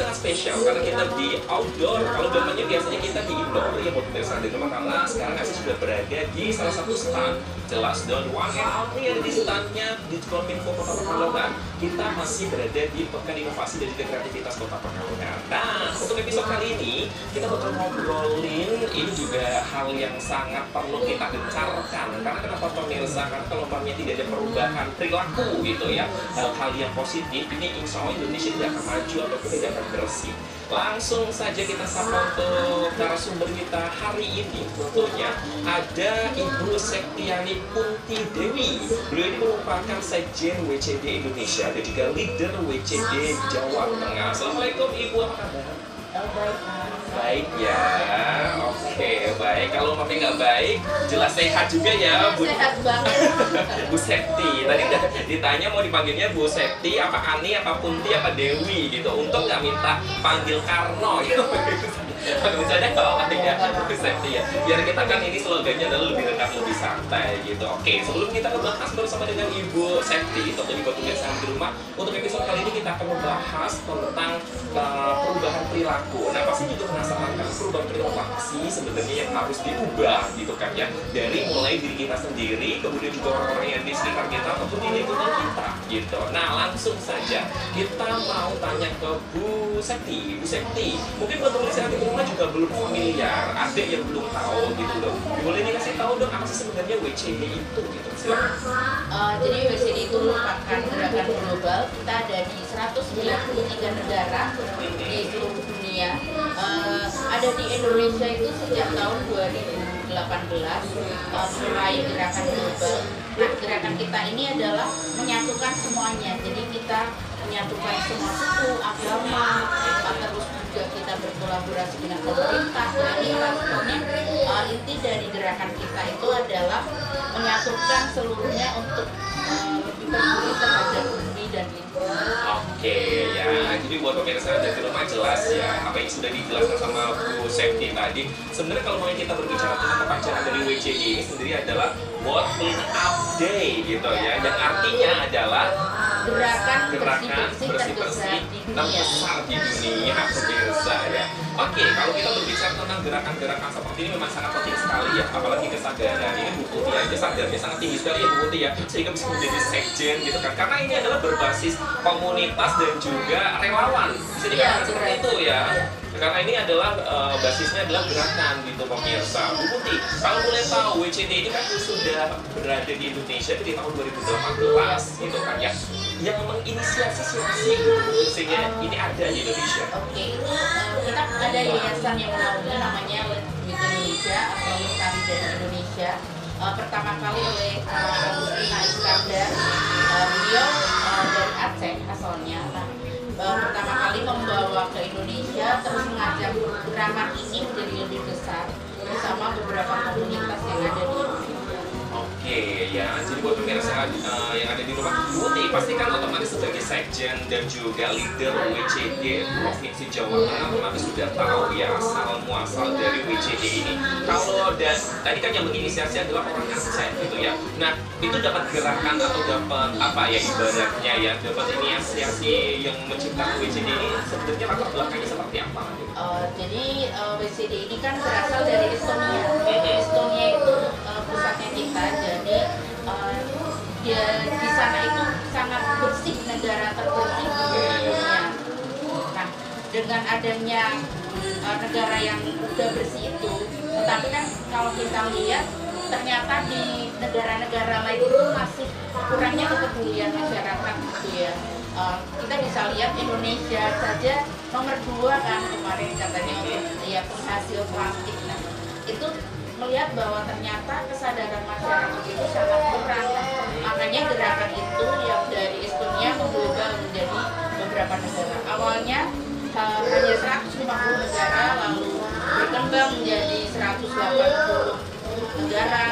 sangat spesial karena kita di outdoor. Kalau gambarnya biasanya kita di indoor ya buat pemirsa di rumah, karena sekarang Aziz sudah berada di salah satu stand jelas dan one and only ada di standnya di Kominfo Kota Pekalongan. Kita masih berada di Pekan Inovasi dan juga Kreativitas Kota Pekalongan. Nah, untuk episode kali ini kita bakal ngobrolin ini juga hal yang sangat perlu kita gencarkan. Karena kenapa pemirsa? Karena kalau umpamanya tidak ada perubahan perilaku gitu ya, hal-hal yang positif, ini insya Allah Indonesia tidak akan maju ataupun tidak akan bersih. Langsung saja kita sapa untuk narasumber kita hari ini. Tentunya ada Ibu Septiani Punti Dewi. Beliau ini merupakan Sekjen WCD Indonesia dan juga leader WCD Jawa Tengah. Assalamualaikum Ibu, apa kabar? Baik ya, oke baik. Kalau mami nggak baik, jelas sehat juga ya Bu. Sehat banget. Bu Septi, tadi udah ditanya mau dipanggilnya Bu Septi, apa Ani, apa Punti, apa Dewi gitu. Untuk nggak minta panggil Karno gitu. Kalau misalnya nggak apa-apa ya, Bu Septi ya. Biar kita kan ini slogannya adalah lebih dekat, lebih santai gitu. Oke, sebelum kita membahas bersama dengan Ibu Septi, tentunya buat pemirsa di rumah, untuk episode kali ini kita akan membahas tentang perubahan perilaku. Nah, pasti juga penasaran kan perubahan perilaku apa sih sebenarnya yang harus diubah gitu kan ya, dari mulai diri kita sendiri, kemudian juga orang-orang yang di sekitar kita ataupun di lingkungan kita gitu. Nah, langsung saja kita mau tanya ke Bu Septi. Bu Septi, mungkin buat pemirsa di rumah juga belum familiar, ada yang belum tahu gitu loh. Boleh dikasih tahu dong apa sih sebenarnya WCD itu gitu? Silakan. Jadi WCD itu merupakan gerakan global. Kita ada di 193 negara di seluruh dunia. Ada di Indonesia itu sejak tahun 2018 mulai gerakan global. Nah, gerakan kita ini adalah menyatukan semuanya. Jadi kita menyatukan semua suku, agama, terus juga kita berkolaborasi dengan pemerintah. Nah, ini sebetulnya inti dari gerakan kita itu adalah menyatukan seluruhnya untuk lebih peduli terhadap bumi dan lingkungan. Oke ya, jadi buat pemirsa dari rumah jelas ya apa yang sudah dijelaskan sama Bu Septi tadi. Sebenarnya kalau mau kita berbicara tentang kepanjangan dari WCD ini sendiri adalah World Clean Up Day gitu ya, yang artinya adalah gerakan bersih-bersih terbesar di dunia pemirsa ya. Oke, kalau kita berbicara tentang gerakan-gerakan seperti ini memang sangat penting sekali ya, apalagi kesadaran ini Bu Putih aja sadarnya sangat tinggi sekali ya Bu Putih ya, sehingga bisa menjadi sekjen gitu kan, karena ini adalah berbasis komunitas dan juga relawan, bisa dikatakan seperti itu ya. Karena ini adalah basisnya adalah gerakan gitu pemirsa. Bu Putih, kalau boleh tahu WCD ini kan sudah berada di Indonesia di tahun 2018 gitu kan ya. Yang menginisiasi siapa sih sehingga ini ada di Indonesia? Oke, kita ada yayasan yang menaungi namanya With Indonesia atau Lestari dari Indonesia. Pertama kali oleh Agustina Iskandar, beliau dari Aceh asalnya. Nah, pertama kali membawa ke Indonesia, terus mengajak gerakan ini menjadi lebih besar bersama beberapa komunitas yang ada di Indonesia. Oke ya, jadi buat pemirsa yang ada di rumah, Bu Putih pasti kan otomatis sebagai sekjen dan juga leader WCD Provinsi Jawa Tengah otomatis sudah tahu ya asal muasal dari WCD ini. Kalau tadi kan yang menginisiasi adalah orang Aceh gitu ya. Nah, itu dapat gerakan atau dapat apa ya ibaratnya ya, dapat inisiasi yang menciptakan WCD ini sebenarnya latar belakangnya seperti apa? Jadi WCD ini kan berasal dari Estonia. Estonia itu pusatnya kita, jadi di sana itu sangat bersih, negara terbersih di dunia. Nah, dengan adanya negara yang udah bersih itu, tetapi kan kalau kita lihat ternyata di negara-negara lain itu masih kurangnya kepedulian masyarakat gitu ya. Kita bisa lihat Indonesia saja nomor 2 kan kemarin katanya ya penghasil plastik. Nah, itu melihat bahwa ternyata kesadaran masyarakat itu sangat kurang. Makanya gerakan itu yang dari Estonia mengglobal menjadi beberapa negara. Awalnya hanya 150 negara, lalu berkembang menjadi 180 negara.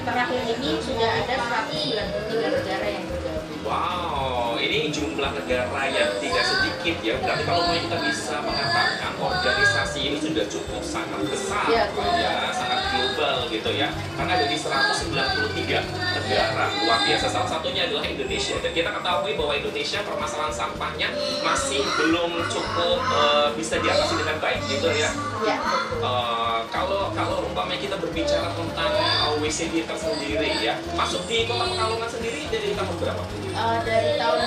Terakhir ini sudah ada 193 negara yang bergabung. Wow, ini jumlah negara yang tidak sedikit ya. Berarti kalau kita bisa mengatakan organisasi ini sudah cukup sangat besar, ya, sangat global gitu ya. Karena ada di 193 negara, luar biasa. Salah satunya adalah Indonesia. Dan kita ketahui bahwa Indonesia permasalahan sampahnya masih belum cukup bisa diatasi dengan baik gitu ya. Ya. Kalau umpamanya kita berbicara tentang WCD tersendiri ya, masuk di Kota Pekalongan sendiri dari tahun berapa? Dari tahun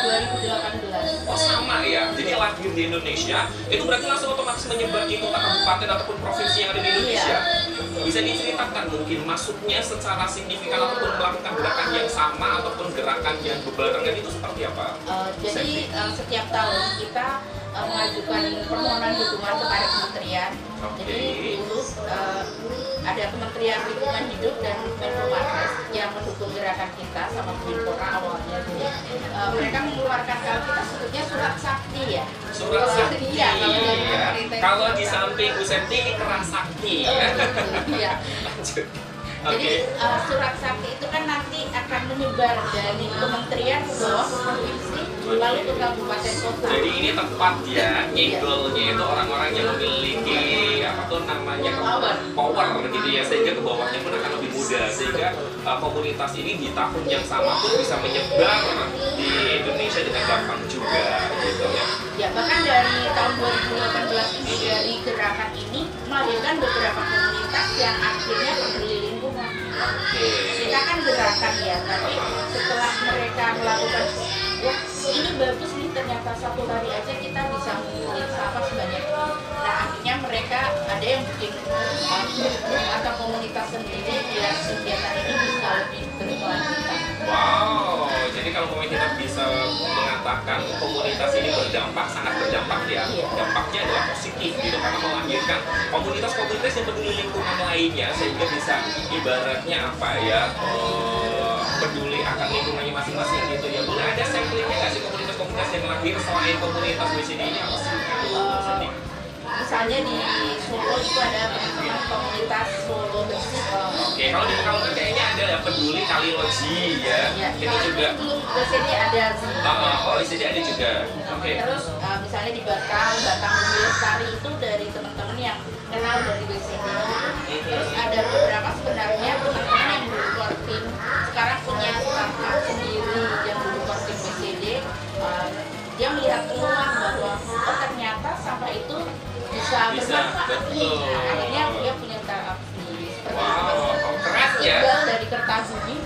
2018. Oh sama ya, jadi lahir di Indonesia, itu berarti langsung otomatis menyebar di kota kabupaten ataupun provinsi yang ada di Indonesia. Bisa diceritakan mungkin masuknya secara signifikan ataupun melakukan gerakan yang sama ataupun gerakan yang berbarengan itu seperti apa? Jadi setiap tahun kita mengajukan permohonan dukungan kepada kementerian. Jadi dulu ada Kementerian Lingkungan Hidup dan Menkomarves yang mendukung gerakan kita sama Kemenpora awalnya. Jadi mereka mengeluarkan, kalau kita sebutnya surat sakti ya. Surat sakti. Iya, kalau di samping Bu Septi ini keras sakti ya. Iya. Lanjut. Jadi surat sakti itu kan nanti akan menyebar dari kementerian ke bawah provinsi lalu ke kabupaten kota. Jadi ini tempat ya, nyegelnya itu orang-orang yang memiliki apa tuh namanya power gitu ya, sehingga ke bawahnya pun akan lebih mudah, sehingga komunitas ini di tahun yang sama pun bisa menyebar di Indonesia dengan gampang juga gitu ya. Ya bahkan dari tahun 2018 ini dari gerakan ini melahirkan beberapa komunitas yang akhirnya peduli lingkungan. Kita kan gerakan ya, tapi setelah mereka melakukan, wah ini bagus nih, ternyata satu hari aja kita bisa mengumpulin sampah sebanyak itu. Nah akhirnya mereka ada yang bikin grup atau komunitas sendiri biar kegiatan ini bisa lebih berkelanjutan. Wow, jadi kalau kita bisa mengatakan komunitas ini berdampak, sangat berdampak ya. Dampaknya adalah positif gitu, karena melahirkan komunitas-komunitas yang peduli lingkungan lainnya, sehingga bisa ibaratnya apa ya, peduli akan lingkungannya masing-masing gitu ya. Boleh ada samplingnya nggak sih komunitas-komunitas yang lahir selain komunitas WCD ini apa sih? Misalnya di Solo itu ada teman-teman komunitas Solo Bersih. Oke, kalau di Pekalongan kayaknya ada ya, peduli kali loji ya. Ini juga. Belum WCD ada sih. Oh, WCD ada juga. Oke. Terus misalnya di Batang Bumi Lestari itu dari teman-teman yang kenal dari WCD. Terus ada beberapa sebenarnya teman-teman yang dulu kortim sekarang punya startup sendiri yang dulu kortim WCD. Dia melihat peluang bahwa ternyata sampah itu bisa bermanfaat nih. Nah, akhirnya dia punya startup sendiri. Keren ya. Tinggal dari Kertabumi.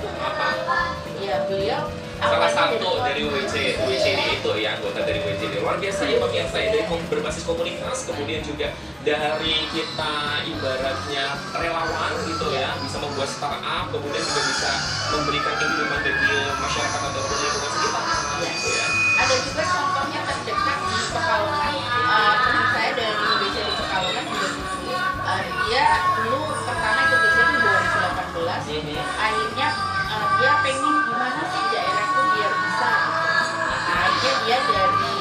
Ya beliau salah satu dari WCD itu ya, anggota dari WCD. Luar biasa ya pemirsa, dari berbasis komunitas, kemudian juga dari kita ibaratnya relawan gitu ya, bisa membuat startup, kemudian juga bisa memberikan kehidupan bagi masyarakat atau lingkungan sekitar gitu ya. Ada juga contohnya terdekat di Pekalongan, teman saya dari WCD Pekalongan juga dia dulu pertama ikut WCD 2018, akhirnya dia pengen gimana sih daerahku biar bisa. Akhirnya dia dari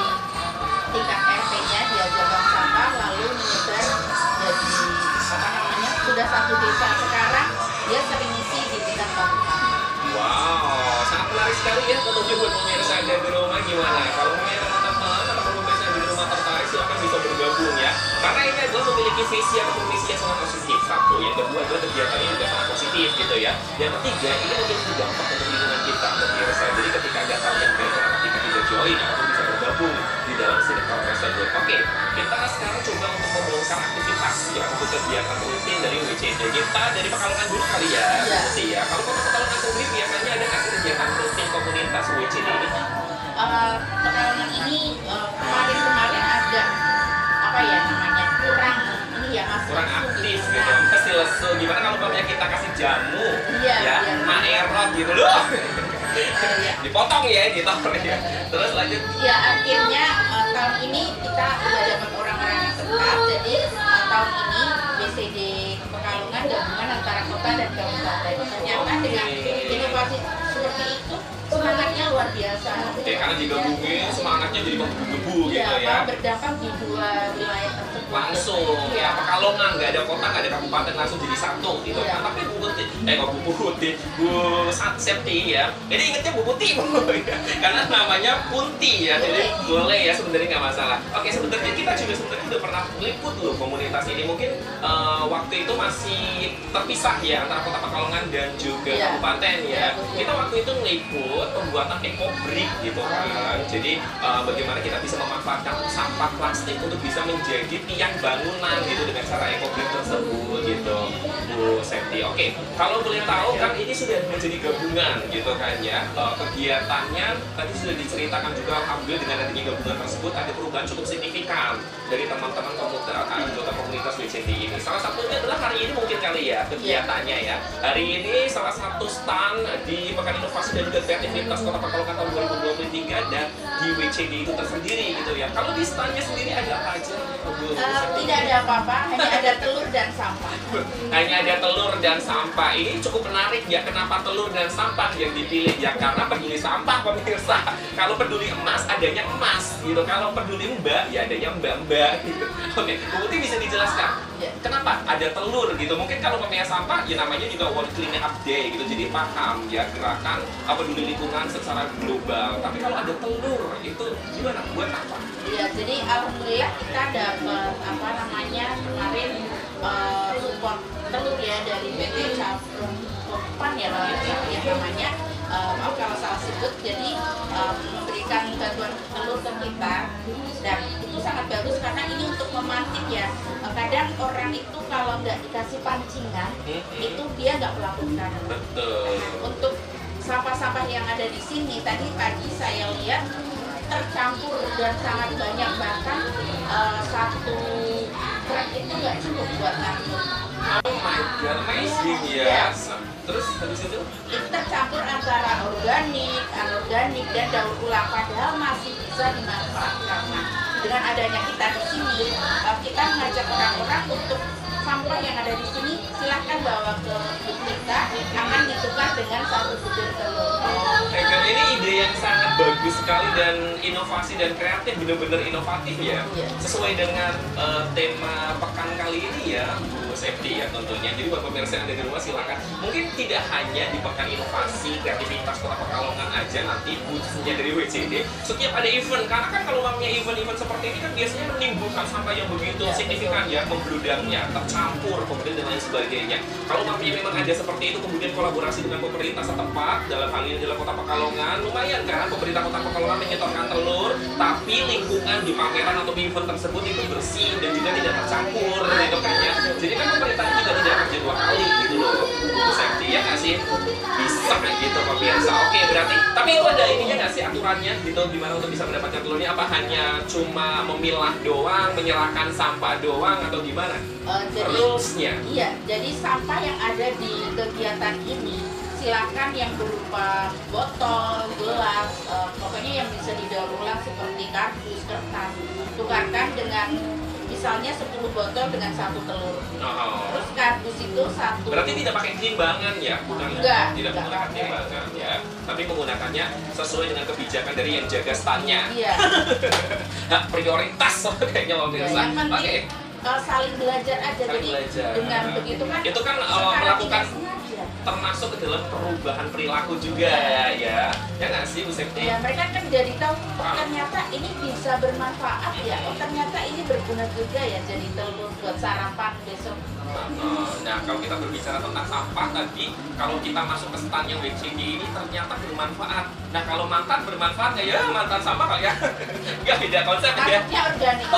tingkat RT-nya diajarkan sampah lalu menyebar jadi sudah satu desa. Sekarang dia sering isi di tingkat kabupaten. Wow, sangat menarik sekali ya tentunya buat pemirsa ada di rumah. Gimana kalau teman-teman atau pemirsa yang di rumah tertarik, silahkan bisa bergabung ya, karena ini adalah memiliki visi atau misi yang sangat positif. Satu, yang kedua adalah kegiatannya juga sangat positif gitu ya. Yang ketiga, ini memiliki dampak untuk lingkungan kita pemirsa. Jadi ketika ada hal yang baik, kenapa kita tidak join atau bisa bergabung di dalam circle tersebut. Oke, kita sekarang coba untuk membongkar aktivitas ya, untuk kegiatan rutin dari WCD. Kita dari Pekalongan dulu kali ya. Sih ya. Kalau Kota Pekalongan sendiri biasanya ada nggak sih kegiatan rutin komunitas WCD ini? Pekalongan ini kemarin ada apa ya namanya kurang ini ya mas, kurang aktif gitu, pasti lesu. Gimana kalau bapaknya kita kasih jamu ya, maerot gitu loh. Dipotong ya, ditaruh ya. Terus lanjut. Ya akhirnya tahun ini kita udah dapat orang-orang yang tetap. Jadi tahun ini WCD Pekalongan gabungan antara kota dan kabupaten. Ternyata dengan inovasi seperti itu semangatnya luar biasa. Oke, karena digabungin semangatnya jadi menggebu-gebu gitu ya. Berdampak di dua wilayah tersebut. langsung ya Pekalongan, nggak ada kota, nggak ada kabupaten, langsung jadi satu gitu kan. Tapi Bu Putih, kok Bu Putih, Bu Septi ya, jadi ingetnya Bu Putih ya. Karena namanya Punti ya, jadi boleh ya sebenarnya nggak masalah. Oke, sebenarnya kita juga sebenarnya udah pernah meliput loh komunitas ini. Mungkin waktu itu masih terpisah ya antara kota Pekalongan dan juga kabupaten ya. Kita waktu itu meliput pembuatan ekobrik gitu kan. Jadi bagaimana kita bisa memanfaatkan sampah plastik untuk bisa menjadi tiang bangunan gitu dengan cara ekobrik tersebut gitu, Bu Septi. Oke, kalau boleh tahu kan ini sudah menjadi gabungan gitu kan ya. Kegiatannya tadi sudah diceritakan juga, alhamdulillah dengan adanya gabungan tersebut ada perubahan cukup signifikan dari teman-teman anggota komunitas WCD ini. Salah satunya adalah hari ini mungkin kali ya kegiatannya ya. Hari ini salah satu stand di Pekan Inovasi dan juga Kreativitas Kota Pekalongan tahun 2023 dan di WCD itu tersendiri gitu ya. Kalau di standnya sendiri ada apa aja? Tidak ada apa-apa, hanya ada telur dan sampah. Hanya ada telur dan sampah. Ini cukup menarik ya, kenapa telur dan sampah yang dipilih ya? Karena peduli sampah pemirsa. Kalau peduli emas adanya emas gitu. Kalau peduli mbak ya adanya mbak-mbak gitu. Oke, Bu Putih bisa dijelaskan kenapa ada telur gitu? Mungkin kalau pemilihan sampah ya namanya juga World Clean Up Day gitu. Jadi paham ya gerakan peduli lingkungan secara global. Tapi kalau ada telur itu gimana? Buat apa? Iya, jadi alhamdulillah kita dapat kemarin support telur ya dari PT Cafrung Topan ya namanya. Maaf kalau salah sebut. Jadi memberikan bantuan telur ke kita dan itu sangat bagus karena ini untuk memantik ya. Kadang orang itu kalau nggak dikasih pancingan itu dia nggak melakukan. Betul. Untuk sampah-sampah yang ada di sini tadi pagi saya lihat tercampur dan sangat banyak, bahkan satu truk itu nggak cukup buat ngangkut. Oh my god, amazing ya. Terus habis itu tercampur antara organik, anorganik dan daur ulang, padahal masih bisa dimanfaatkan. Nah, dengan adanya kita di sini, kita mengajak orang-orang untuk sampah yang ada di sini silahkan bawa ke kita, akan ditukar dengan satu butir telur. Ini ide yang sangat bagus sekali dan inovasi dan kreatif, benar-benar inovatif ya. Sesuai dengan tema pekan kali ini ya, Bu Septi ya tentunya. Jadi buat pemirsa yang ada di rumah silakan. Mungkin tidak hanya di pekan inovasi kreativitas Kota Pekalongan aja nanti boothnya dari WCD. Setiap ada event, karena kan kalau namanya event-event seperti ini kan biasanya menimbulkan sampah yang begitu signifikan ya, membludaknya, tercampur, kemudian dan lain sebagainya. Kalau namanya memang ada seperti itu, kemudian kolaborasi dengan pemerintah setempat, dalam hal ini adalah Kota Pekalongan, lumayan kan pemerintah Kota Pekalongan menyetorkan telur, tapi lingkungan di pameran atau event tersebut itu bersih dan juga tidak tercampur gitu kan ya. Jadi kan pemerintah juga tidak kerja dua kali gitu loh, Bu Septi ya nggak sih? Bisa gitu pemirsa. Oke, berarti tapi itu ada ininya nggak sih aturannya gitu gimana untuk bisa mendapatkan telurnya? Apa hanya cuma memilah doang, menyerahkan sampah doang atau gimana? Rulesnya? Iya, jadi sampah yang ada di kegiatan ini silakan yang berupa botol, gelas, pokoknya yang bisa didaur ulang seperti kardus, kertas, tukarkan dengan misalnya 10 botol dengan 1 telur. Terus kardus itu 1. Berarti tidak pakai timbangan ya? Bukan? Tidak menggunakan timbangan ya. Tapi menggunakannya sesuai dengan kebijakan dari yang jaga standnya. Iya. Nah, prioritas kayaknya loh pemirsa. Oke. Saling belajar aja. Jadi dengan begitu kan itu kan melakukan termasuk ke dalam perubahan perilaku juga ya nggak sih Bu Septi? Ya mereka kan jadi tahu ternyata ini bisa bermanfaat ya, ternyata ini berguna juga ya, jadi telur buat sarapan besok. Nah kalau kita berbicara tentang sampah tadi, kalau kita masuk ke standnya WCD ini ternyata bermanfaat. Nah kalau mantan bermanfaat nggak ya? Mantan sampah kali ya? Nggak, beda konsep ya? Maksudnya organik.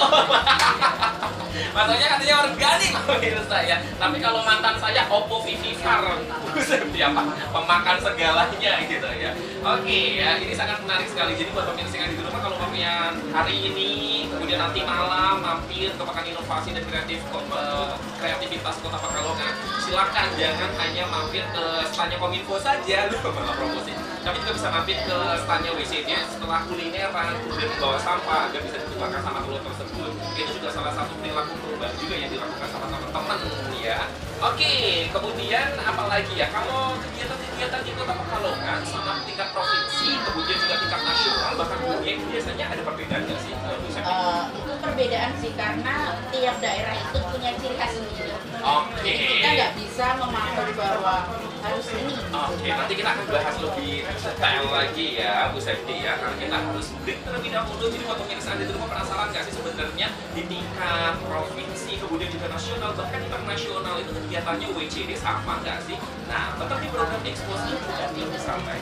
Maksudnya katanya organik pemirsa ya. Tapi kalau mantan saya Oppo Vivifar, seperti apa? Pemakan segalanya gitu ya. Oke ya, ini sangat menarik sekali. Jadi buat pemirsa yang di rumah, kalau pemirsa hari ini kemudian nanti malam mampir ke Pekan Inovasi dan Kreativitas Kota Pekalongan, silakan jangan hanya mampir ke standnya Kominfo saja, malah promosi. Tapi juga bisa mampir ke standnya WCD setelah kulineran, kemudian membawa sampah agar bisa ditukarkan sama telur tersebut. Itu juga salah satu perilaku perubahan juga yang dilakukan sama teman-teman ya. Oke, kemudian apalagi ya, kalau kegiatan-kegiatan di Kota Pekalongan sama tingkat provinsi, kemudian juga tingkat nasional, bahkan dunia, itu biasanya ada perbedaan nggak sih? Itu perbedaan sih, karena tiap daerah itu punya ciri khas sendiri. Oke. Jadi kita nggak bisa mematok bahwa harus ini. Oke, nanti kita akan bahas lebih detail lagi ya, Bu Septi ya. Karena kita harus break terlebih dahulu. Jadi buat pemirsa di rumah penasaran nggak sih sebenarnya di tingkat provinsi, kemudian juga nasional, bahkan internasional itu kegiatannya WCD sama nggak sih? Nah, tetap di program Expose ini jadi sampai.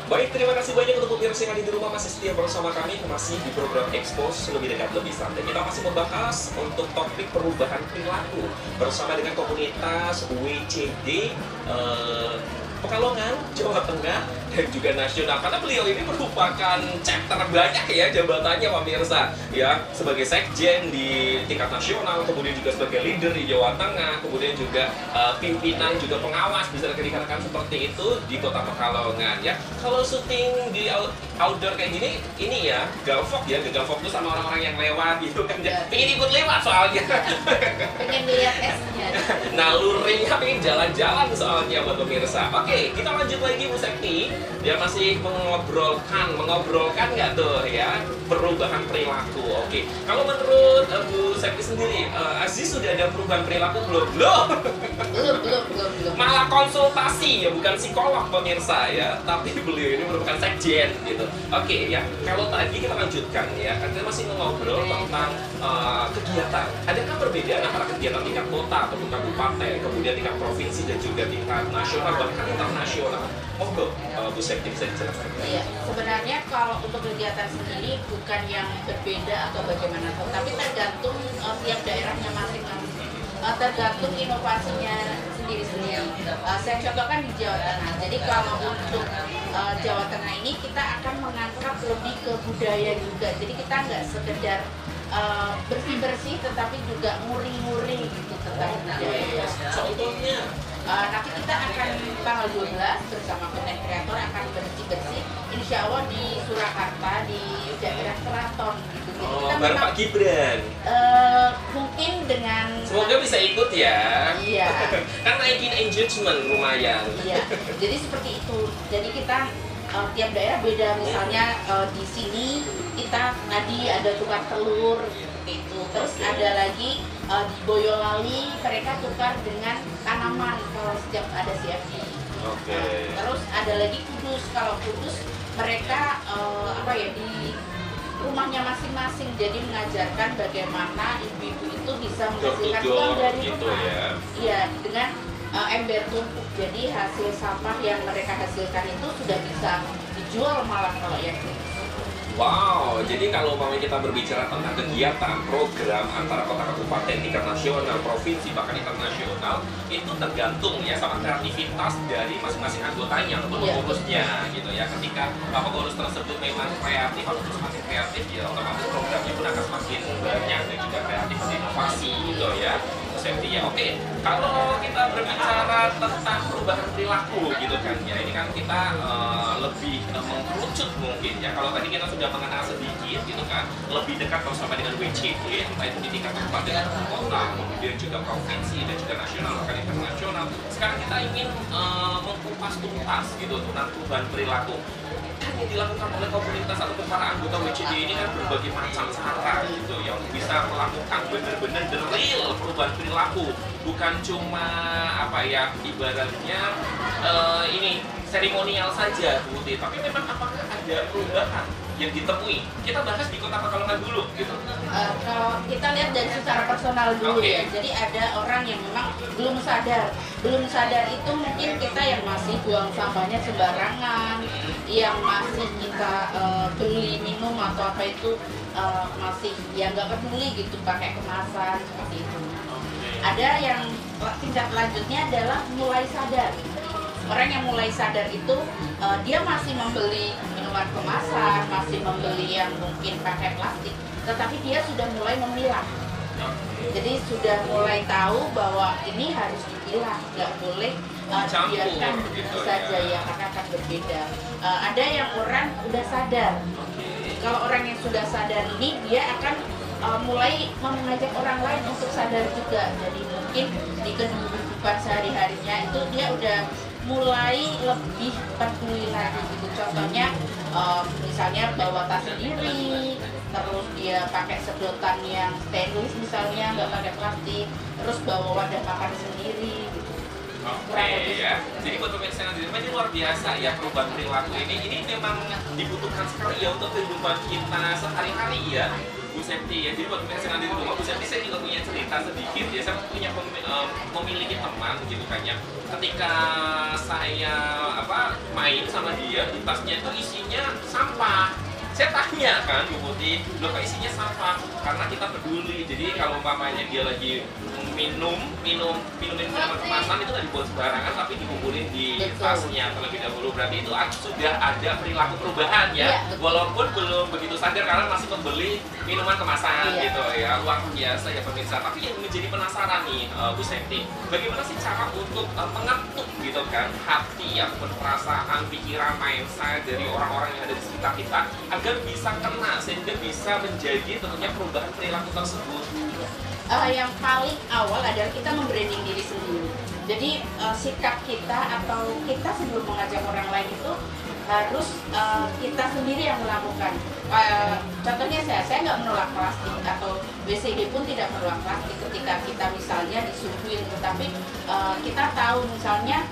Baik, terima kasih banyak untuk pemirsa yang ada di rumah masih setia bersama kami masih di program Expose lebih dekat lebih santai. Kita masih membahas untuk topik perubahan perilaku bersama dengan komunitas WCD Pekalongan, Jawa Tengah, dan juga nasional. Karena beliau ini merupakan chapter banyak ya jabatannya pemirsa ya, sebagai sekjen di tingkat nasional, kemudian juga sebagai leader di Jawa Tengah, kemudian juga pimpinan juga pengawas bisa dikatakan seperti itu di Kota Pekalongan ya. Kalau syuting di outdoor kayak gini, ini ya galvok ya, galvok tuh sama orang-orang yang lewat gitu kan, pengen ikut lewat soalnya. Pengen lihat esnya. Nalurinya pengen jalan-jalan soalnya buat pemirsa. Oke, kita lanjut lagi Bu Septi. Dia masih mengobrolkan nggak tuh ya perubahan perilaku. Oke, kalau menurut Bu Septi sendiri, Aziz sudah ada perubahan perilaku belum? Belum. Malah konsultasi ya, bukan psikolog pemirsa ya, tapi beliau ini merupakan sekjen gitu. Oke ya, kalau tadi kita lanjutkan ya, kita masih ngobrol tentang kegiatan. Adakah perbedaan antara kegiatan tingkat kota ataupun kabupaten, kemudian tingkat provinsi dan juga tingkat nasional bahkan internasional? Monggo, Bu Septi bisa dijelaskan. Iya, sebenarnya kalau untuk kegiatan sendiri bukan yang berbeda atau bagaimana, tapi tergantung tiap daerahnya masing-masing. Tergantung inovasinya sendiri-sendiri. Saya contohkan di Jawa Tengah. Jadi kalau untuk Jawa Tengah ini kita akan mengangkat lebih ke budaya juga. Jadi kita nggak sekedar bersih-bersih, tetapi juga nguri-nguri gitu tentang budaya. Contohnya? Nanti kita akan tanggal 12 bersama konten kreator akan bersih-bersih, insya Allah di Surakarta di daerah Keraton gitu. Jadi kita bareng Pak Gibran. Mungkin dengan Semoga bisa ikut ya. Iya. Kan naikin engagement lumayan. Iya. Jadi seperti itu. Jadi kita tiap daerah beda. Misalnya di sini kita tadi ada tukar telur seperti itu. Terus ada lagi di Boyolali mereka tukar dengan tanaman kalau setiap ada CFD. Terus ada lagi Kudus. Kalau Kudus mereka di rumahnya masing-masing, jadi mengajarkan bagaimana ibu-ibu itu bisa menghasilkan uang dari gitu rumah. ya. Iya, dengan ember tumpuk. Jadi hasil sampah yang mereka hasilkan itu sudah bisa dijual malah kalau yang Wow, jadi kalau mau kita berbicara tentang kegiatan, program antara kota kabupaten, tingkat nasional, provinsi, bahkan internasional, itu tergantung ya sama kreativitas dari masing-masing anggotanya atau pengurusnya gitu ya. Ketika pengurus tersebut memang kreatif atau semakin kreatif ya, otomatis programnya pun akan semakin banyak dan juga kreatif dan inovasi gitu ya. Safety ya. Oke, kalau kita berbicara tentang perubahan perilaku gitu kan ya, ini kan kita lebih mengerucut mungkin ya. Kalau tadi kita sudah mengenal sedikit gitu kan, lebih dekat bersama dengan WCD, entah itu di tingkat kabupaten atau kota, kemudian juga provinsi dan juga nasional bahkan internasional. Sekarang kita ingin mengkupas tuntas gitu tentang perubahan perilaku. Kan yang dilakukan oleh komunitas atau para anggota WCD ini kan berbagai macam cara gitu ya untuk bisa melakukan benar-benar the real perubahan perilaku, bukan cuma ibaratnya ini seremonial saja Bu Uti, tapi memang apakah ada perubahan yang ditemui? Kita bahas di Kota Pekalongan dulu gitu. Kalau kita lihat dari secara personal dulu ya, jadi ada orang yang memang belum sadar itu mungkin kita yang masih buang sampahnya sembarangan, yang masih kita beli minum atau apa itu masih ya nggak peduli gitu pakai kemasan seperti itu. Ada yang tingkat lanjutnya adalah mulai sadar. Orang yang mulai sadar itu dia masih membeli minuman kemasan, masih membeli yang mungkin pakai plastik, tetapi dia sudah mulai memilah. Jadi sudah mulai tahu bahwa ini harus dipilah, nggak boleh dibiarkan begitu saja ya, karena akan berbeda. Ada yang orang udah sadar. Kalau orang yang sudah sadar ini, dia akan mulai mengajak orang lain untuk sadar juga. Jadi mungkin di kehidupan sehari-harinya itu dia udah mulai lebih peduli lagi gitu. Contohnya misalnya bawa tas sendiri, terus dia pakai sedotan yang stainless misalnya, nggak pakai plastik, terus bawa wadah makan sendiri gitu. Oke ya, jadi buat pemirsa yang di rumah ini luar biasa ya perubahan perilaku ini memang dibutuhkan sekali ya untuk kehidupan kita sehari-hari ya, Bu Septi ya. Jadi buat pemirsa yang di rumah, Bu Septi saya juga punya cerita sedikit ya. Saya punya memiliki teman gitu kan ya. Ketika saya main sama dia, di tasnya itu isinya sampah. Saya tanya kan, Bu Putih, loh kok isinya sampah? Karena kita peduli. Jadi kalau umpamanya dia lagi minum minuman kemasan itu nggak dibuat sembarangan, tapi dikumpulin di tasnya terlebih dahulu. Berarti itu sudah ada perilaku perubahan ya, walaupun belum begitu sadar karena masih membeli minuman kemasan gitu ya. Luar biasa ya pemirsa. Tapi yang menjadi penasaran nih Bu Septi, bagaimana sih cara untuk mengetuk gitu kan hati ataupun perasaan, pikiran, mindset dari orang-orang yang ada di sekitar kita agar bisa kena sehingga bisa menjadi tentunya perubahan perilaku tersebut. Yang paling awal adalah kita membranding diri sendiri. Jadi sikap kita atau kita sebelum mengajak orang lain itu harus kita sendiri yang melakukan. Contohnya saya nggak menolak plastik, atau WCD pun tidak menolak plastik ketika kita misalnya disuguhin, tetapi kita tahu misalnya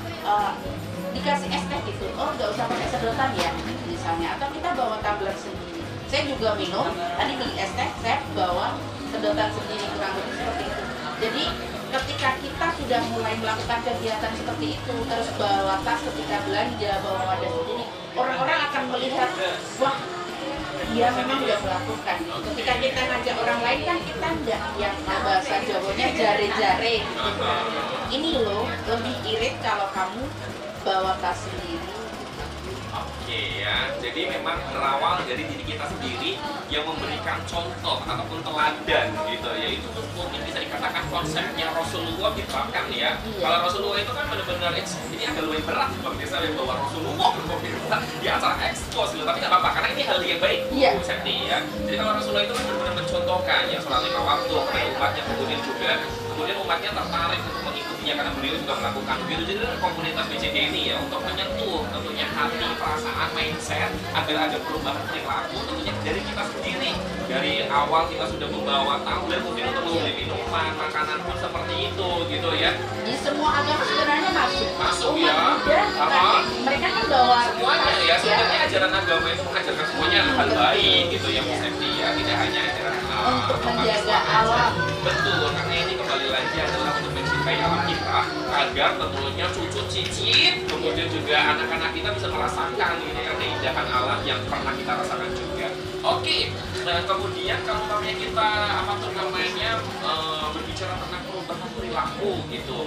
dikasih es teh gitu, oh nggak usah pakai sedotan ya misalnya, atau kita bawa tumbler sendiri. Saya juga minum, tadi beli es teh, saya bawa sedotan sendiri, kurang lebih seperti itu. Jadi ketika kita sudah mulai melakukan kegiatan seperti itu, terus bawa tas ketika belanja, bawa wadah sendiri, orang-orang akan melihat, wah dia memang udah melakukan. Ketika kita ngajak orang lain kan kita enggak yang bahasa Jawanya jare-jare gitu. Ini loh lebih irit kalau kamu bawa tas sendiri. Oke ya, jadi memang berawal dari diri kita sendiri yang memberikan contoh ataupun teladan gitu ya. Itu mungkin bisa dikatakan konsepnya Rasulullah diterapkan ya. Kalau Rasulullah itu kan benar-benar ini agak lebih berat pemirsa yang bawa Rasulullah pemirsa di acara ekspos gitu, tapi nggak apa-apa karena ini hal yang baik Bu Septi ya. Jadi kalau Rasulullah itu kan benar-benar mencontohkan yang sholat 5 waktu kepada umatnya, kemudian umatnya tertarik untuk mengikutinya karena beliau juga melakukan begitu. Jadi komunitas BCD ini ya untuk menyentuh tentunya hati, perasaan, mindset agar ada perubahan perilaku tentunya dari kita sendiri. Dari awal kita sudah membawa tumbler mungkin untuk membeli minuman, makanan pun seperti itu gitu ya. Di semua agama sebenarnya masuk ya. Mereka kan bawa semuanya ya. Sebenarnya ajaran agama itu mengajarkan semuanya hal baik gitu ya Bu Septi ya. Tidak hanya ajaran untuk menjaga alam. Betul, karena ini kembali lagi adalah untuk mencintai alam kita agar tentunya cucu cicit kemudian juga anak-anak kita bisa merasakan gitu kan keindahan alam yang pernah kita rasakan juga. Oke, kemudian kalau namanya kita berbicara tentang perubahan perilaku gitu,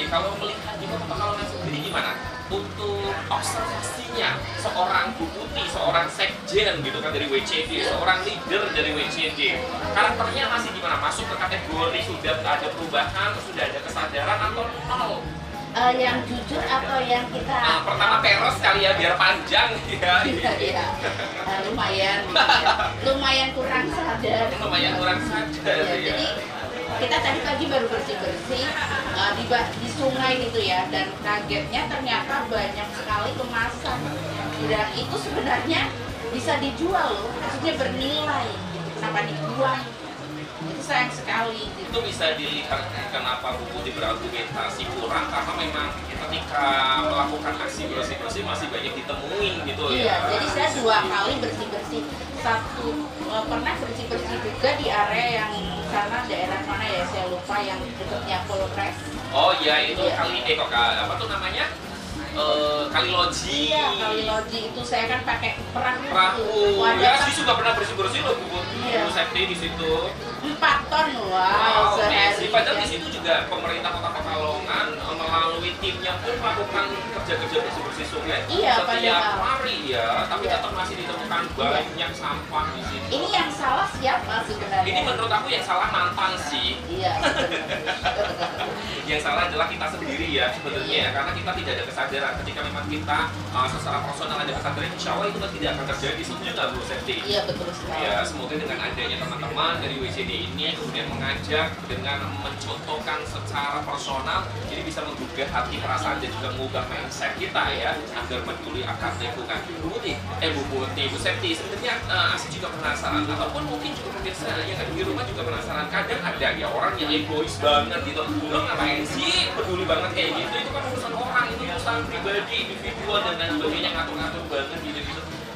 kalau melihat di Kota Pekalongan sendiri gimana? Untuk observasinya seorang Bu Putih, seorang sekjen gitu kan dari WCD, seorang leader dari WCD, karakternya masih gimana? Masuk ke kategori sudah ada perubahan, sudah ada kesadaran atau nol? Yang jujur atau yang kita pertama peros kali ya biar panjang ya. Iya. Lumayan kurang sadar. Jadi kita tadi pagi baru bersih-bersih di sungai gitu ya, dan kagetnya ternyata banyak sekali kemasan, dan itu sebenarnya bisa dijual loh, maksudnya bernilai, kenapa dibuang? Itu sayang sekali gitu. Itu bisa dilihat kenapa Bu Putih berargumentasi kurang, karena memang ketika melakukan aksi bersih-bersih masih banyak ditemuin gitu ya. Iya, jadi saya 2 kali bersih-bersih. Pernah bersih-bersih juga di area yang sana, daerah mana ya saya lupa, yang dekatnya Polres. Oh iya, itu apa tuh namanya? Kali Loji. Iya, Kali Loji itu saya kan pakai perahu. Ya, sih juga pernah bersih-bersih loh Bu Septi di situ. 4 ton, wow, Wow, sehari. padahal di situ juga pemerintah Kota Pekalongan melalui timnya pun melakukan kerja-kerja bersih-bersih sungai Iya, setiap padahal. hari ya, tapi Iya. tetap masih ditemukan banyak sampah di situ. Ini yang salah siapa sebenarnya? Ini menurut aku yang salah mantan sih. Iya. Yang salah adalah kita sendiri ya sebenarnya ya, karena kita tidak ada kesadaran. Ketika memang kita secara personal ada kesadaran, insya Allah itu kan tidak akan terjadi. Setuju nggak Bu Septi? Iya, betul sekali. Ya, semoga dengan adanya teman-teman dari WCD ini kemudian mengajak dengan mencontohkan secara personal, jadi bisa menggugah hati, perasaan dan juga mengubah mindset kita ya, agar peduli akan lingkungan. Bu Septi, sebenarnya Asih juga penasaran, ataupun mungkin juga pemirsa yang ada di rumah juga penasaran. Kadang ada ya orang yang egois banget gitu, lo ngapain sih peduli banget kayak gitu? Itu kan urusan orang, itu urusan pribadi, individual dan lain sebagainya, ngatur-ngatur banget gitu.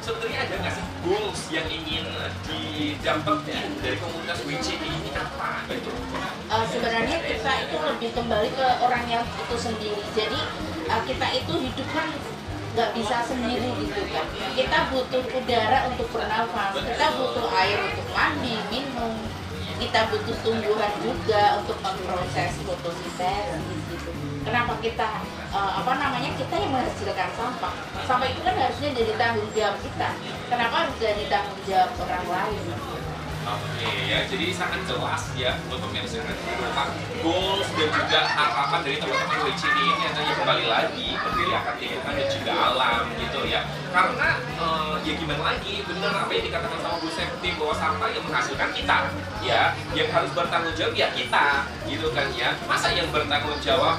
Sebenarnya ada nggak sih goals yang ingin didapetin dari komunitas WCD ini apa gitu? Sebenarnya kita itu lebih kembali ke orang yang itu sendiri. Jadi kita itu hidup kan nggak bisa sendiri gitu kan. Kita butuh udara untuk bernafas, kita butuh air untuk mandi, minum, kita butuh tumbuhan juga untuk memproses fotosintesis gitu. Kenapa kita kita yang menghasilkan sampah? Sampah itu kan harusnya jadi tanggung jawab kita. Kenapa harus jadi tanggung jawab orang lain? Oke ya, jadi sangat jelas ya untuk pemirsa yang ada di rumah, goals dan juga harapan dari teman-teman WCD ini adalah kembali lagi peduli akan lingkungan dan juga alam gitu ya. Karena ya gimana lagi, benar apa yang dikatakan sama Bu Septi bahwa sampah yang menghasilkan kita ya, yang harus bertanggung jawab ya kita gitu kan ya. Masa yang bertanggung jawab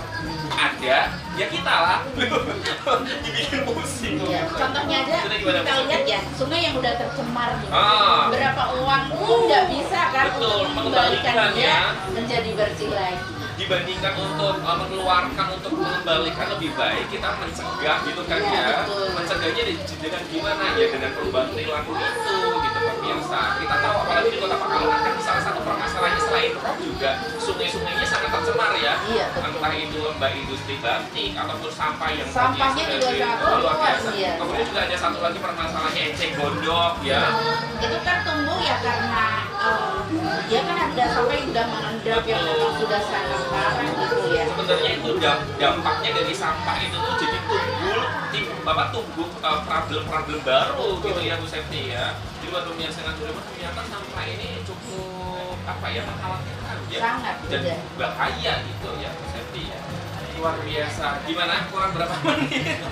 ada ya kita lah. Dibikin pusing. Ya, contohnya aja kita lihat ya, sungai yang udah tercemar nih. Berapa uang pun nggak bisa kan betul, untuk mengembalikan dia ya, menjadi bersih lagi. Dibandingkan untuk mengeluarkan untuk mengembalikan, lebih baik kita mencegah gitu kan Iya, ya. betul. Mencegahnya dengan gimana ya, dengan perubahan perilaku itu gitu pemirsa. Kita tahu apalagi di Kota Pekalongan kan salah satu permasalahannya selain rob juga sungai-sungainya sangat tercemar ya. Iya, betul. Entah itu limbah industri batik ataupun sampah yang Sampahnya juga sangat luar biasa. iya. Kemudian juga ada satu lagi permasalahannya eceng gondok ya. Itu kan tumbuh ya karena dia kan ada sampah yang udah mengendap yang memang sudah sangat parah gitu ya. Sebenarnya itu dampaknya dari sampah itu tuh jadi tumbuh problem baru gitu ya Bu Septi ya. Jadi buat pemirsa yang ada rumah, ternyata sampah ini cukup mengkhawatirkan ya, Sangat, dan iya. bahaya gitu ya Bu Septi ya. Luar biasa. Gimana? Kurang berapa menit?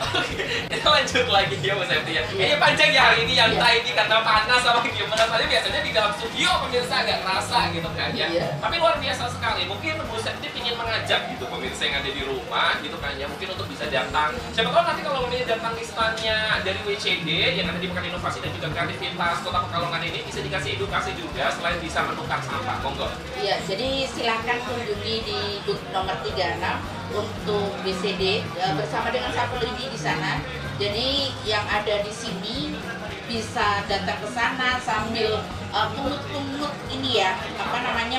Oke, kita lanjut lagi ya Bu Septi ya. Kayaknya panjang ya hari ini yang ini karena panas sama gimana. Soalnya biasanya di dalam studio pemirsa agak kerasa gitu kan ya. Iya. Tapi luar biasa sekali. Mungkin Bu Septi ingin mengajak gitu pemirsa yang ada di rumah gitu kan ya. Mungkin untuk bisa datang. Siapa tahu nanti kalau ingin datang di standnya dari WCD yang ada di Pekan Inovasi dan juga Kreativitas Kota Pekalongan ini, bisa dikasih edukasi juga selain bisa menukar sampah. Monggo. Iya, jadi silakan kunjungi di booth nomor 36 untuk BCD bersama dengan Sapu Lidi di sana. Jadi yang ada di sini bisa datang ke sana sambil pungut-pungut ini ya,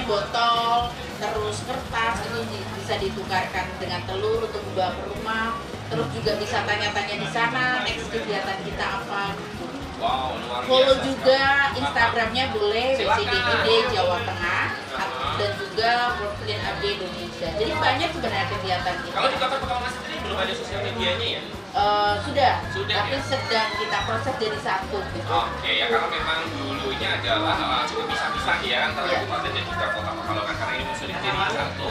botol, terus kertas itu bisa ditukarkan dengan telur untuk dibawa ke rumah. Terus juga bisa tanya-tanya di sana next kegiatan kita apa. Wow, luar biasa. Follow juga Instagramnya boleh, Silakan. WCDID Jawa Tengah dan juga Brooklyn AD Indonesia. Jadi banyak sebenarnya kegiatan kita. Kalau di Kota Pekalongan sendiri belum ada sosial medianya ya? Sudah, tapi ya? sedang kita proses jadi satu gitu. Oke, ya karena memang dulunya adalah cukup pisah-pisah ya antara Iya. kabupaten dan juga Kota Pekalongan, karena ini sudah jadi satu,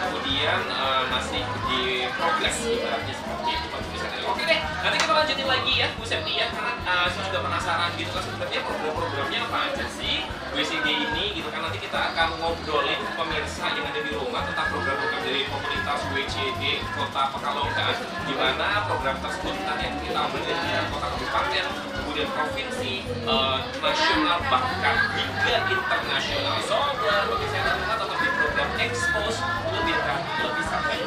kemudian masih di progres ibaratnya seperti itu Pak Tulisan. Oke deh, nanti kita lanjutin lagi ya Bu Septi ya, karena saya juga penasaran gitu kan sebenarnya program-programnya apa aja sih WCD ini gitu kan. Nanti kita akan ngobrolin pemirsa yang ada di rumah tentang program-program dari komunitas WCD Kota Pekalongan, di mana program tersebut nanti akan kita ambil dari kota kabupaten, kemudian provinsi, nasional, bahkan hingga internasional. So, bagi saya tetap di program Expose lebih dekat, lebih sampai.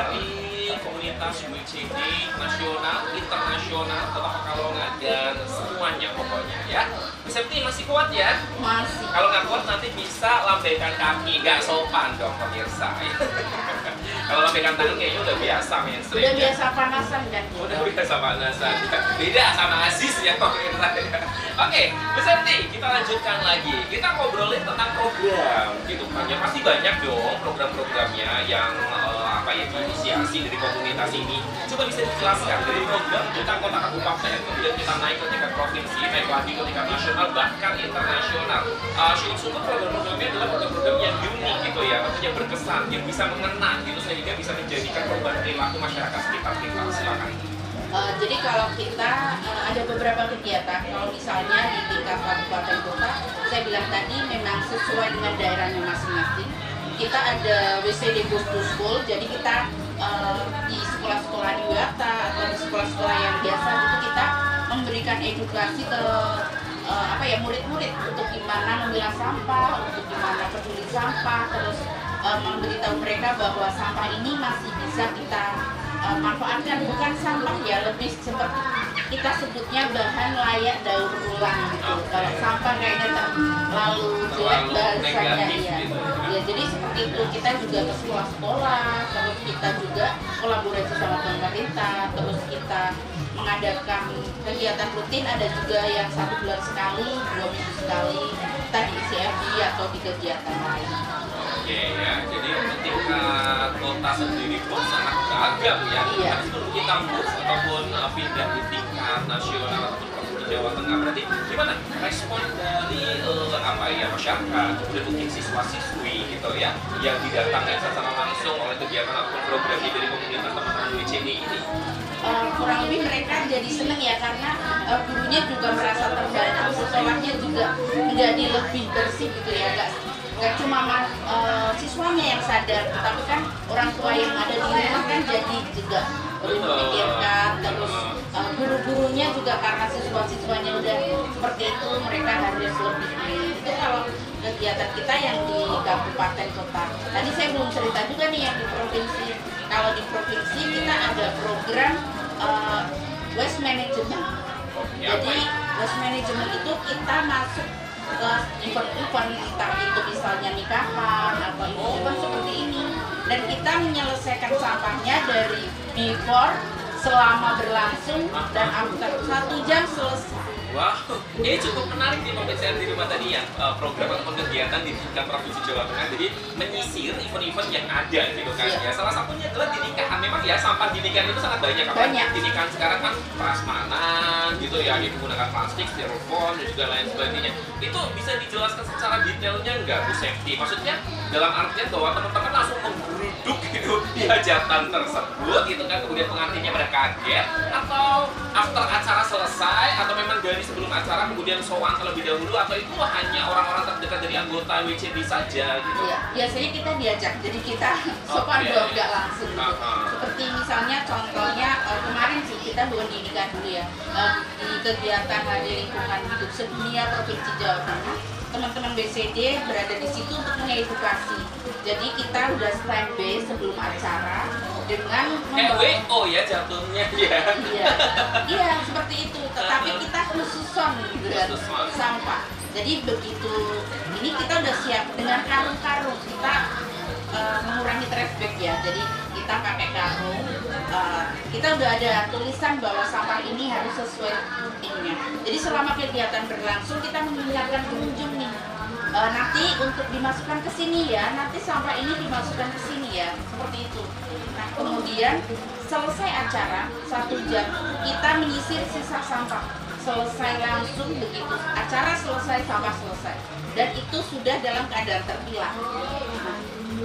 dari komunitas WCD nasional, internasional, Kota Pekalongan dan semuanya pokoknya ya. Septi masih kuat ya? Masih. Kalau nggak kuat nanti bisa lambaikan kaki, nggak sopan dong pemirsa. Kalau lambaikan tangan kayaknya udah biasa mainstream. Udah biasa panasan kan? Udah biasa panasan. Beda sama Aziz ya pemirsa. Oke, Bu Septi, kita lanjutkan lagi. Kita ngobrolin tentang program gitu kan. Ya pasti banyak dong program-programnya yang diinisiasi dari komunitas ini. Coba bisa dijelaskan dari program kita kota kabupaten, kemudian kita naik ke tingkat provinsi, naik lagi ke tingkat nasional, bahkan internasional. Sungguh program-programnya adalah program-program yang unik gitu ya, yang berkesan, yang bisa mengena gitu sehingga bisa menjadikan perubahan perilaku masyarakat sekitar kita. Silakan. Jadi kalau kita ada beberapa kegiatan, kalau misalnya di tingkat kabupaten kota, saya bilang tadi memang sesuai dengan daerahnya masing-masing. Kita ada WCD Goes to School, jadi kita di sekolah-sekolah di wisata atau di sekolah-sekolah yang biasa itu kita memberikan edukasi ke murid-murid untuk gimana memilah sampah, untuk gimana peduli sampah, terus memberitahu mereka bahwa sampah ini masih bisa kita manfaatkan, bukan sampah ya, lebih seperti kita sebutnya bahan layak daur ulang gitu. Kalau sampah kayaknya terlalu jelek bahasanya ya. Ya jadi seperti itu, kita juga ke sekolah-sekolah, terus kita juga kolaborasi sama pemerintah, terus kita mengadakan kegiatan rutin, ada juga yang 1 bulan sekali, 2 minggu sekali, kita di CFD atau di kegiatan lain. Oke ya, jadi tingkat kota sendiri pun sangat beragam ya. Iya. Sebelum kita move ataupun pindah di tingkat nasional ataupun provinsi Jawa Tengah, berarti gimana respon dari masyarakat, kemudian mungkin siswa-siswi gitu ya, yang didatangi secara langsung oleh kegiatan ataupun program dari komunitas teman-teman WCD ini? Kurang lebih mereka jadi seneng ya, karena gurunya juga merasa terbantu, sekolahnya juga menjadi lebih bersih gitu ya, nggak cuma siswanya yang sadar, tapi kan orang tua yang ada di rumah kan jadi juga memikirkan, terus guru-gurunya juga karena siswa-siswanya udah seperti itu, mereka harus lebih. Itu kalau kegiatan kita yang di kabupaten kota. Tadi saya belum cerita juga nih yang di provinsi. Kalau di provinsi kita ada program waste management. Jadi waste management itu kita masuk ke event-event, entah itu misalnya nikahan atau event seperti ini, dan kita menyelesaikan sampahnya dari before, selama berlangsung, dan after 1 jam selesai. Wow, ini cukup menarik nih pemirsa di rumah tadi ya, program ataupun kegiatan di tingkat provinsi Jawa Tengah. Jadi menyisir event-event yang ada gitu kan ya. Salah satunya adalah di nikahan. Memang ya sampah di nikahan itu sangat banyak. Banyak. Di nikahan sekarang kan prasmanan gitu ya, yang menggunakan plastik, styrofoam dan juga lain sebagainya. Itu bisa dijelaskan secara detailnya nggak Bu Septi? Maksudnya dalam artian bahwa teman-teman langsung menggeruduk gitu di hajatan tersebut gitu kan, kemudian pengantinnya pada kaget, atau after acara selesai, atau memang dari sebelum acara kemudian sowan terlebih dahulu, atau itu hanya orang-orang terdekat dari anggota WCD saja gitu? Iya, biasanya kita diajak, jadi kita sopan dong, nggak langsung gitu. Seperti misalnya contohnya kemarin sih kita bukan di nikahan dulu ya, di kegiatan Hari Lingkungan Hidup Sedunia Provinsi Jawa Tengah, teman-teman BCD berada di situ untuk mengedukasi. Jadi kita udah standby sebelum acara dengan WO ya jatuhnya ya. Iya seperti itu. Tetapi kita khususon dengan sampah. Jadi begitu ini kita udah siap dengan karung-karung, kita mengurangi trash bag ya. Jadi kita pakai karung. Kita udah ada tulisan bahwa sampah ini harus sesuai ininya. Jadi selama kegiatan berlangsung kita mengingatkan pengunjung nih, nanti untuk dimasukkan ke sini ya, nanti sampah ini dimasukkan ke sini ya, seperti itu. Nah kemudian selesai acara 1 jam kita menyisir sisa sampah, selesai langsung begitu acara selesai, sampah selesai, dan itu sudah dalam keadaan terpilah.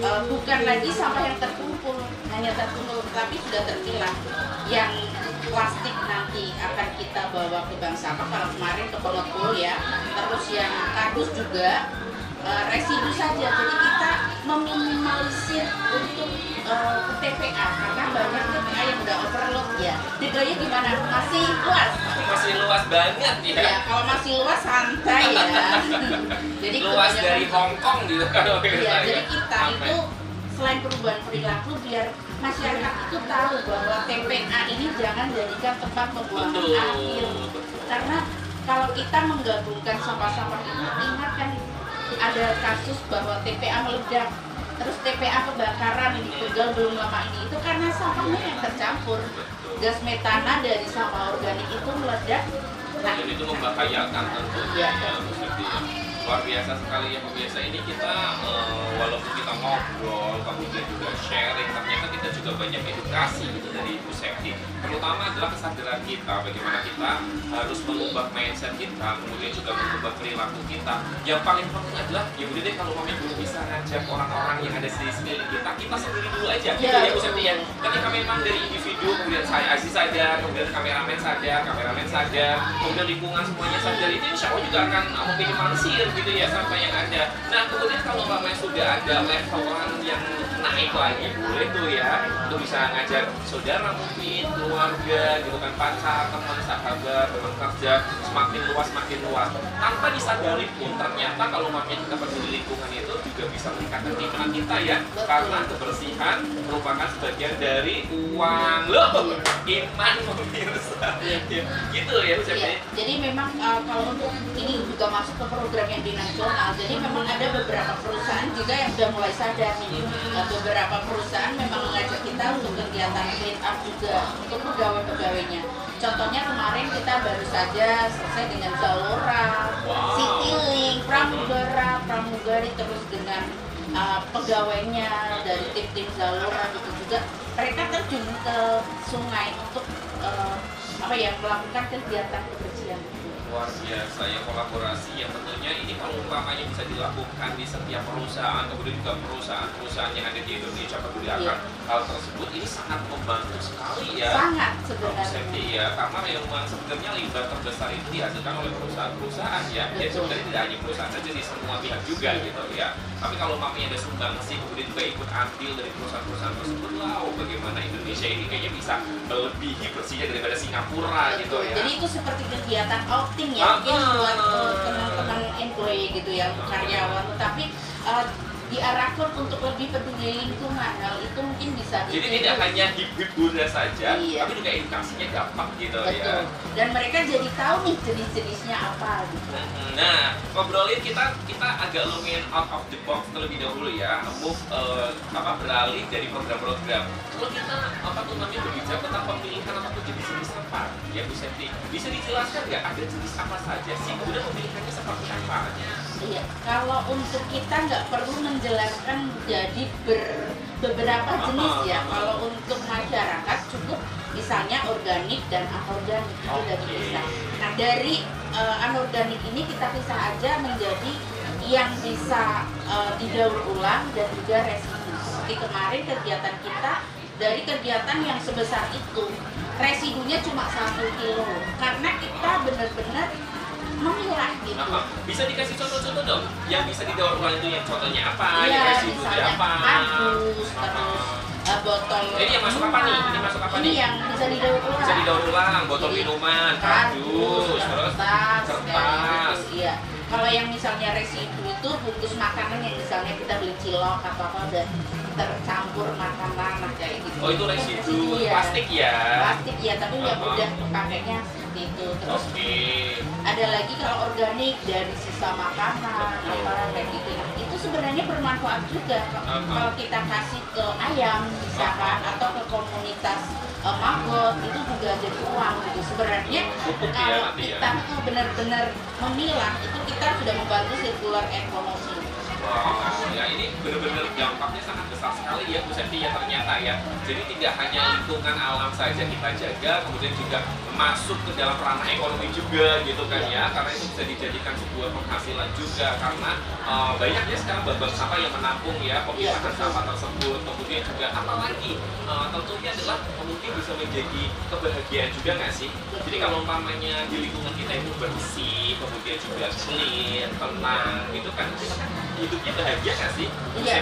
Bukan lagi sampah yang terkumpul, hanya terkumpul, tapi sudah terpilah. Yang plastik nanti akan kita bawa ke bank sampah, kalau kemarin ke pengepul ya. Terus yang kardus juga residu saja. Jadi kita meminimalisir untuk TPA, karena banyak TPA yang udah overload ya. Deganya gimana? Masih luas? Masih luas banget ya. Ya kalau masih luas santai ya. Jadi luas dari Hongkong gitu kan. Iya, jadi kita itu selain perubahan perilaku biar masyarakat itu tahu bahwa TPA ini jangan jadikan tempat pembuangan akhir. Karena kalau kita menggabungkan sampah-sampah itu, ingat kan ada kasus bahwa TPA meledak, terus TPA kebakaran di Tegal belum lama ini, itu karena sampahnya yang tercampur. Gas metana dari sampah organik itu meledak. Nah, jadi itu membahayakan tentunya ya, luar biasa sekali ya pemirsa. Ini kita walaupun kita ngobrol kemudian juga sharing, ternyata kita juga banyak edukasi gitu dari Ibu Septi. Terutama adalah kesadaran kita, bagaimana kita harus mengubah mindset kita, kemudian juga mengubah perilaku kita. Yang paling penting adalah ya udah deh, kalau mami belum bisa ngajak orang-orang yang ada di sekeliling kita, kita sendiri dulu aja gitu ya Ibu Septi ya. Ketika memang dari individu, kemudian saya Aziz sadar, kemudian kameramen sadar, kemudian lingkungan semuanya sadar, itu insya Allah juga akan meminimalisir gitu ya sampah yang ada. Nah kemudian kalau mamanya sudah ada levelan yang naik lagi, boleh tuh ya untuk bisa ngajak saudara mungkin, keluarga gitu kan, pacar, teman, sahabat, teman kerja, semakin luas. Tanpa disadari pun ternyata kalau mamanya kita peduli lingkungan itu juga bisa meningkatkan iman kita ya. Karena kebersihan merupakan sebagian dari uang loh, iman pemirsa. Gitu ya Bu Septi. Jadi memang kalau untuk ini juga masuk ke program yang di nasional. Jadi memang ada beberapa perusahaan juga yang sudah mulai sadar nih. Beberapa perusahaan memang mengajak kita untuk kegiatan clean up juga untuk pegawai-pegawainya. Contohnya kemarin kita baru saja selesai dengan Zalora, Citylink, Pramugari, terus dengan pegawainya dari tim-tim Zalora gitu juga. Mereka terjun ke sungai untuk melakukan kegiatan kebersihan. Luar biasa ya, kolaborasi yang tentunya ini kalau umpamanya bisa dilakukan di setiap perusahaan, kemudian juga perusahaan yang ada di Indonesia peduli akan hal tersebut, ini sangat membantu sekali ya. Sangat sebenarnya. Ya, karena memang sebenarnya limbah terbesar itu dihasilkan oleh perusahaan-perusahaan ya. Jadi sebenarnya tidak hanya perusahaan saja, di semua pihak juga gitu ya. Tapi kalau mamanya ada sumbangsi, kemudian juga ikut andil dari perusahaan-perusahaan tersebut, wow, bagaimana Indonesia ini kayaknya bisa melebihi bersihnya daripada Singapura gitu ya. Jadi itu seperti kegiatan outing ya, mungkin buat teman-teman employee gitu ya, karyawan, tapi diarahkan untuk lebih peduli lingkungan. Hal itu mungkin bisa jadi tidak hanya hip-hip bunda saja, tapi juga edukasinya gampang gitu. Betul. Ya. Dan mereka jadi tahu nih jenis-jenisnya apa gitu. Nah, ngobrolin kita agak lumayan out of the box terlebih dahulu ya, move beralih dari program-program. Kalau kita berbicara tentang pemilihan ataupun jenis-jenis apa ya Bu Septi, bisa dijelaskan nggak ada jenis apa saja sih, kemudian pemilihannya seperti apa? Iya, kalau untuk kita nggak perlu menjelaskan jadi beberapa jenis ya. Kalau untuk masyarakat cukup misalnya organik dan anorganik itu udah dipisah. Nah dari anorganik ini kita pisah aja menjadi yang bisa didaur ulang dan juga residu. Seperti kemarin kegiatan kita, dari kegiatan yang sebesar itu residunya cuma 1 kilo karena kita benar-benar memilah gitu. Bisa dikasih contoh-contoh dong yang bisa didaur ulang itu, yang contohnya apa? Iya, yang residunya apa? kardus, terus botol. Ini yang masuk apa nih? Ini masuk apa nih? Ini yang bisa didaur ulang. Bisa didaur ulang, botol minuman, kardus, terus kertas. Gitu, iya. Kalau yang misalnya residu itu bungkus makanan yang misalnya kita beli cilok atau apa udah tercampur makanan kayak gitu. Oh itu residu plastik ya? Plastik ya, tapi yang udah pakainya seperti itu. Terus ada lagi kalau organik dari sisa makanan apa kayak gitu. Nah, itu sebenarnya bermanfaat juga kalau kita kasih ke ayam misalkan atau ke komunitas maggot, itu juga jadi uang gitu. Sebenarnya kalau kita benar-benar memilah itu kita sudah membantu sirkular ekonomi. Wow, ya ini benar-benar dampaknya sangat besar sekali ya Bu Septi ya ternyata ya. Jadi tidak hanya lingkungan alam saja kita jaga, kemudian juga masuk ke dalam ranah ekonomi juga gitu kan ya. Karena itu bisa dijadikan sebuah penghasilan juga, karena banyaknya sekarang bank sampah yang menampung ya pemilahan sampah tersebut. Kemudian juga apalagi tentunya adalah mungkin bisa menjadi kebahagiaan juga nggak sih? Jadi kalau umpamanya di lingkungan kita itu bersih, kemudian juga clean, tenang, gitu kan kita kan hidupnya bahagia nggak sih? Iya,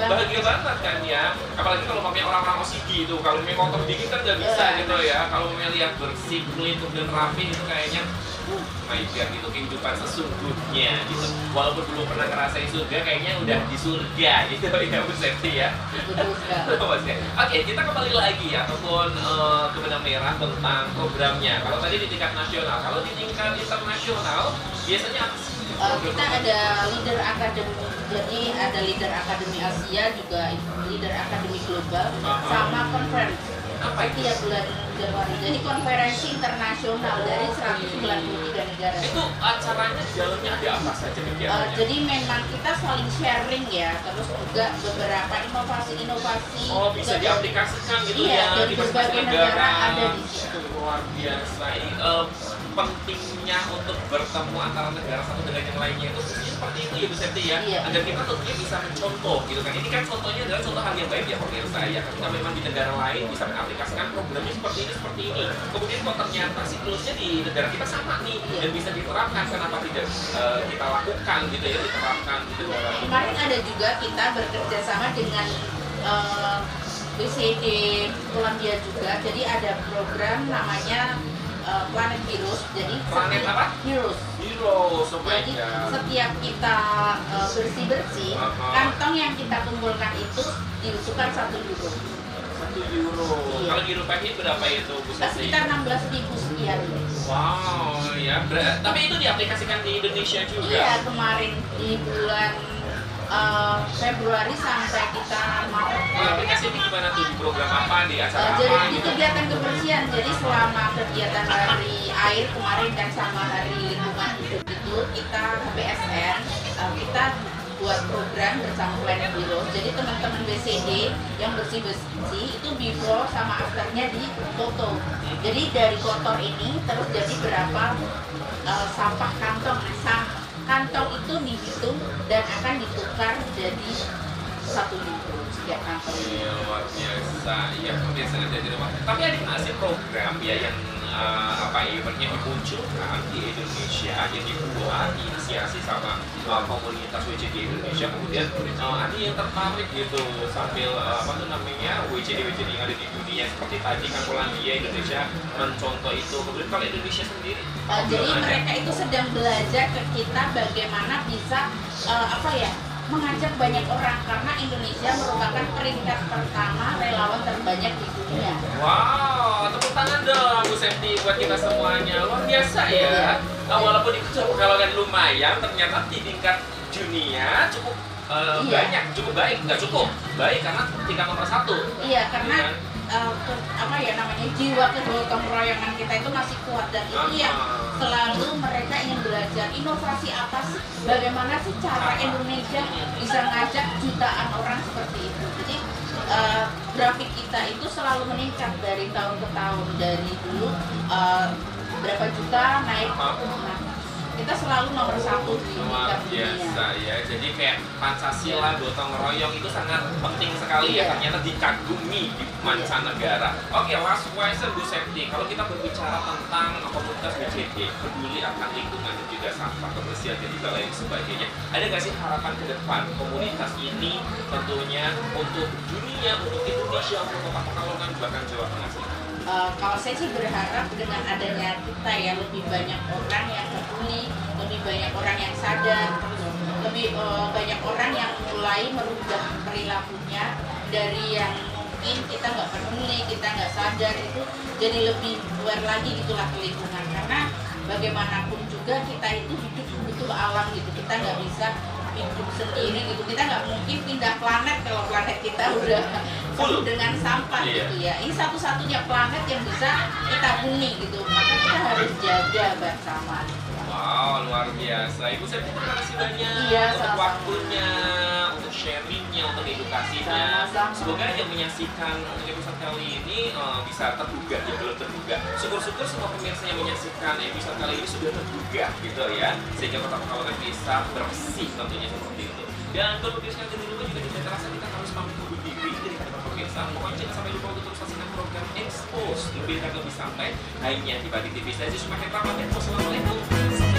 bahagia banget kan ya. Apalagi kalau mamanya orang-orang OCD itu, kalau mamanya kotor dikit kan nggak bisa gitu ya. Kalau mamanya lihat bersih, clean, kemudian rapi itu kayaknya My God, itu kehidupan sesungguhnya gitu. Walaupun belum pernah ngerasain surga, kayaknya udah di surga gitu ya Bu Septi ya. Oke, kita kembali lagi ataupun ke benang merah tentang programnya. Kalau tadi di tingkat nasional, kalau di tingkat internasional biasanya apa sih? Kita ada leader academy, jadi ada leader academy Asia, juga leader academy global, sama conference. Apa itu? Tiap bulan Januari. Jadi konferensi internasional dari 193 negara. Itu acaranya di dalamnya ada apa saja kegiatannya? Jadi memang kita saling sharing ya, terus juga beberapa inovasi-inovasi. Oh, bisa diaplikasikan gitu ya dari di berbagai masing-masing negara ada di situ. Luar biasa. Pentingnya untuk bertemu antara negara satu dengan yang lainnya itu seperti itu ya Bu Septi ya, agar kita tentunya bisa mencontoh gitu kan. Ini kan contohnya adalah contoh hal yang baik ya pemirsa ya, ketika memang di negara lain bisa mengaplikasikan programnya seperti ini. Kemudian kok ternyata siklusnya di negara kita sama nih dan bisa diterapkan, kenapa tidak kita lakukan gitu ya, diterapkan gitu. Kemarin ada juga kita bekerja sama dengan WCD Polandia juga, jadi ada program namanya Planet Heroes. Jadi Planet apa? Heroes. Heroes, oh my Jadi God. setiap kita bersih-bersih, kantong yang kita kumpulkan itu ditukar 1 euro. 1 euro. Iya. Kalau di rupiah berapa itu Bu Septi? Sekitar 16.000 sekian. Wow, ya berat. Tapi itu diaplikasikan di Indonesia juga. Iya, kemarin di bulan Februari sampai kita Maret. Aplikasi ini gimana tuh? Di program apa? Di acara Jadi apa? di Gitu? kegiatan kebersihan, jadi selama kegiatan hari air kemarin dan sama hari lingkungan hidup itu kita HPSN, kita buat program bersama Planet Heroes. Jadi teman-teman BCD yang bersih-bersih itu before sama afternya di foto. Jadi dari kotor ini terus jadi berapa sampah kantong. Kantong itu dihitung dan akan ditukar jadi 1 euro setiap kantong. Iya, luar biasa. Iya, biasanya dari rumah. Tapi ada nggak sih program ya yang ibaratnya dimunculkan di Indonesia, yang dibuat, diinisiasi sama komunitas WCD Indonesia, kemudian ada yang tertarik gitu sambil WCD yang ada di dunia seperti tadi kan Polandia, Indonesia mencontoh itu. Kemudian kalau Indonesia sendiri, Jadi mereka itu sedang belajar ke kita bagaimana bisa mengajak banyak orang, karena Indonesia merupakan peringkat pertama relawan terbanyak di dunia. wow, tepuk tangan dong Bu Septi buat kita semuanya, luar biasa ya. Walaupun itu kalau kan lumayan, ternyata di tingkat dunia cukup banyak, cukup baik, nggak cukup baik karena tingkat nomor 1. Iya, karena jiwa kegotong royongan kita itu masih kuat, dan itu yang selalu mereka ingin belajar inovasi apa sih, bagaimana sih cara Indonesia bisa ngajak jutaan orang seperti itu. Jadi grafik kita itu selalu meningkat dari tahun ke tahun, dari dulu berapa juta naik. Kita selalu nomor 1 di Luar tingkat dunia. biasa ya, jadi kayak Pancasila, gotong royong itu sangat penting sekali ya, ternyata dikagumi di mancanegara. Oke, last question Bu Septi, kalau kita berbicara tentang komunitas WCD peduli akan lingkungan dan juga sampah, kebersihan dan juga lain sebagainya, ada nggak sih harapan ke depan komunitas ini tentunya untuk dunia, untuk Indonesia, untuk Kota Pekalongan, bahkan Jawa Tengah sih? Kalau saya sih berharap dengan adanya kita ya, lebih banyak orang yang peduli, lebih banyak orang yang sadar, lebih banyak orang yang mulai merubah perilakunya dari yang mungkin kita nggak peduli, kita nggak sadar, itu jadi lebih aware lagi gitulah ke lingkungan. Karena bagaimanapun juga kita itu hidup butuh alam gitu, kita nggak bisa hidup sendiri gitu, kita nggak mungkin pindah planet kalau planet kita udah penuh dengan sampah gitu ya. Ini satu-satunya planet yang bisa kita huni gitu, maka kita harus jaga bersama. Wow, luar biasa. Ibu Septi, terima kasih banyak untuk waktunya, untuk sharingnya, untuk edukasinya. Semoga yang menyaksikan episode kali ini bisa terduga, ya belum terduga. Syukur-syukur semua pemirsa yang menyaksikan episode kali ini sudah terduga gitu ya, sehingga Kota Pekalongan bisa bersih tentunya seperti itu. Dan kalau pemirsa yang dulu juga tidak terasa, kita harus pamit undur diri dari kata pemirsa. Mohon jangan sampai lupa untuk terus saksikan program Expose lebih dan lebih sampai hanya di Batik TV. Saya Yusuf Mahendra, wassalamualaikum.